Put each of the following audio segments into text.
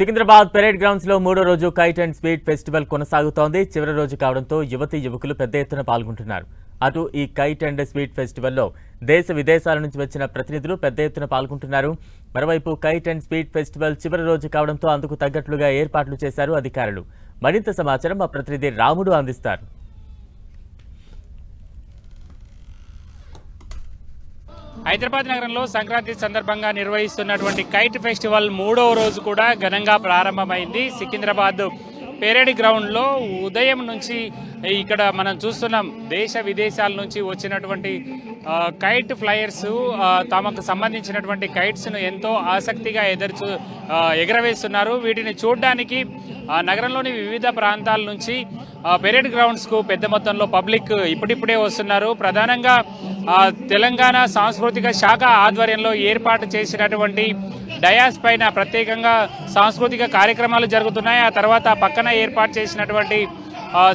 Secunderabad parade grounds లో మూడో రోజు కైట్ అండ్ స్పీడ్ ఫెస్టివల్ కొనసాగుతోంది. చివరి రోజు కావడంతో యువతీ యువకులు పెద్ద ఎత్తున పాల్గొంటున్నారు. అటు ఈ కైట్ అండ్ స్పీడ్ ఫెస్టివల్లో దేశ విదేశాల నుంచి వచ్చిన ప్రతినిధులు పెద్ద ఎత్తున పాల్గొంటున్నారు. మరోవైపు కైట్ అండ్ స్పీడ్ ఫెస్టివల్ చివరి రోజు కావడంతో అందుకు తగ్గట్లుగా ఏర్పాట్లు చేశారు అధికారులు. మరింత సమాచారం మా ప్రతినిధి రాముడు అందిస్తారు. హైదరాబాద్ నగరంలో సంక్రాంతి సందర్భంగా నిర్వహిస్తున్నటువంటి కైట్ ఫెస్టివల్ మూడవ రోజు కూడా ఘనంగా ప్రారంభమైంది. సికింద్రాబాద్ పెరేడ్ గ్రౌండ్ లో ఉదయం నుంచి ఇక్కడ మనం చూస్తున్నాం దేశ విదేశాల నుంచి వచ్చినటువంటి కైట్ ఫ్లయర్స్ తమకు సంబంధించినటువంటి కైట్స్ ను ఎంతో ఆసక్తిగా ఎగరవేస్తున్నారు. వీటిని చూడడానికి నగరంలోని వివిధ ప్రాంతాల నుంచి పెరేడ్ గ్రౌండ్స్ కు పెద్ద మొత్తంలో పబ్లిక్ ఇప్పుడిప్పుడే వస్తున్నారు. ప్రధానంగా తెలంగాణ సాంస్కృతిక శాఖ ఆధ్వర్యంలో ఏర్పాటు చేసినటువంటి డయాస్ పైన ప్రత్యేకంగా సాంస్కృతిక కార్యక్రమాలు జరుగుతున్నాయి. ఆ తర్వాత పక్కన ఏర్పాటు చేసినటువంటి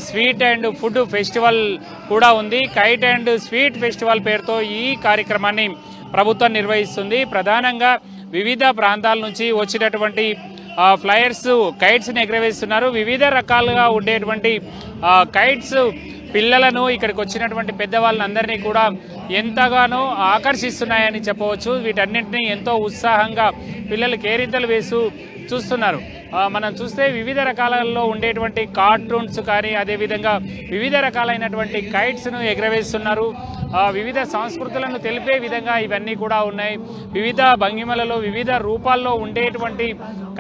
స్వీట్ అండ్ ఫుడ్ ఫెస్టివల్ కూడా ఉంది. కైట్ అండ్ స్వీట్ ఫెస్టివల్ పేరుతో ఈ కార్యక్రమాన్ని ప్రభుత్వం నిర్వహిస్తుంది. ప్రధానంగా వివిధ ప్రాంతాల నుంచి వచ్చినటువంటి ఫ్లయర్స్ కైట్స్ ని ఎగరవేస్తున్నారు. వివిధ రకాలుగా ఉండేటువంటి కైట్స్ పిల్లలను ఇక్కడికి వచ్చినటువంటి పెద్దవాళ్ళందరినీ కూడా ఎంతగానో ఆకర్షిస్తున్నాయని చెప్పవచ్చు. వీటన్నింటినీ ఎంతో ఉత్సాహంగా పిల్లలు కేరింతలు వేస్తూ చూస్తున్నారు. మనం చూస్తే వివిధ రకాలలో ఉండేటువంటి కార్టూన్స్ కానీ అదేవిధంగా వివిధ రకాలైనటువంటి కైట్స్ను ఎగరవేస్తున్నారు. వివిధ సంస్కృతులను తెలిపే విధంగా ఇవన్నీ కూడా ఉన్నాయి. వివిధ భంగిమలలో వివిధ రూపాల్లో ఉండేటువంటి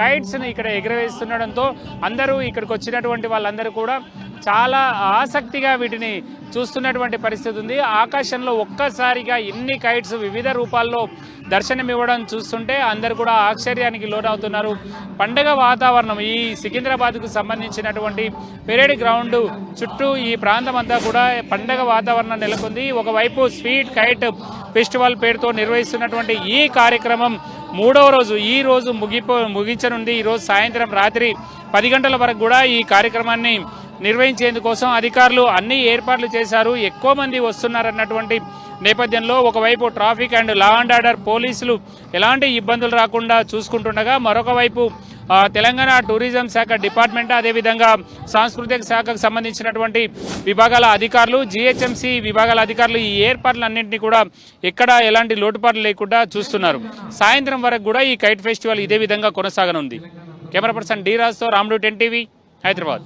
కైట్స్ను ఇక్కడ ఎగరవేస్తుండడంతో అందరూ ఇక్కడికి వచ్చినటువంటి వాళ్ళందరూ కూడా చాలా ఆసక్తిగా వీటిని చూస్తున్నటువంటి పరిస్థితి ఉంది. ఆకాశంలో ఒక్కసారిగా ఎన్ని కైట్స్ వివిధ రూపాల్లో దర్శనమివ్వడం చూస్తుంటే అందరూ కూడా ఆశ్చర్యానికి లోనవుతున్నారు. పండగ వాతావరణం ఈ సికింద్రాబాద్కు సంబంధించినటువంటి పెరేడ్ గ్రౌండ్ చుట్టూ ఈ ప్రాంతం అంతా కూడా పండగ వాతావరణం నెలకొంది. ఒకవైపు స్వీట్ కైట్ ఫెస్టివల్ పేరుతో నిర్వహిస్తున్నటువంటి ఈ కార్యక్రమం మూడవ రోజు ఈ రోజు ముగించనుంది. ఈరోజు సాయంత్రం రాత్రి 10 గంటల వరకు కూడా ఈ కార్యక్రమాన్ని నిర్వహించేందుకోసం అధికారులు అన్ని ఏర్పాట్లు చేశారు. ఎక్కువ మంది వస్తున్నారన్నటువంటి నేపథ్యంలో ఒకవైపు traffic and law and order పోలీసులు ఎలాంటి ఇబ్బందులు రాకుండా చూసుకుంటుండగా మరొక వైపు తెలంగాణ టూరిజం శాఖ డిపార్ట్మెంట్ అదేవిధంగా సాంస్కృతిక శాఖకు సంబంధించినటువంటి విభాగాల అధికారులు జిహెచ్ఎంసీ విభాగాల అధికారులు ఈ ఏర్పాట్లన్నింటినీ కూడా ఎక్కడ ఎలాంటి లోటుపాట్లు లేకుండా చూస్తున్నారు. సాయంత్రం వరకు కూడా ఈ కైట్ ఫెస్టివల్ ఇదే విధంగా కొనసాగనుంది. కెమెరా పర్సన్ డి రాజ్తో రాముడు 10 టీవీ హైదరాబాద్.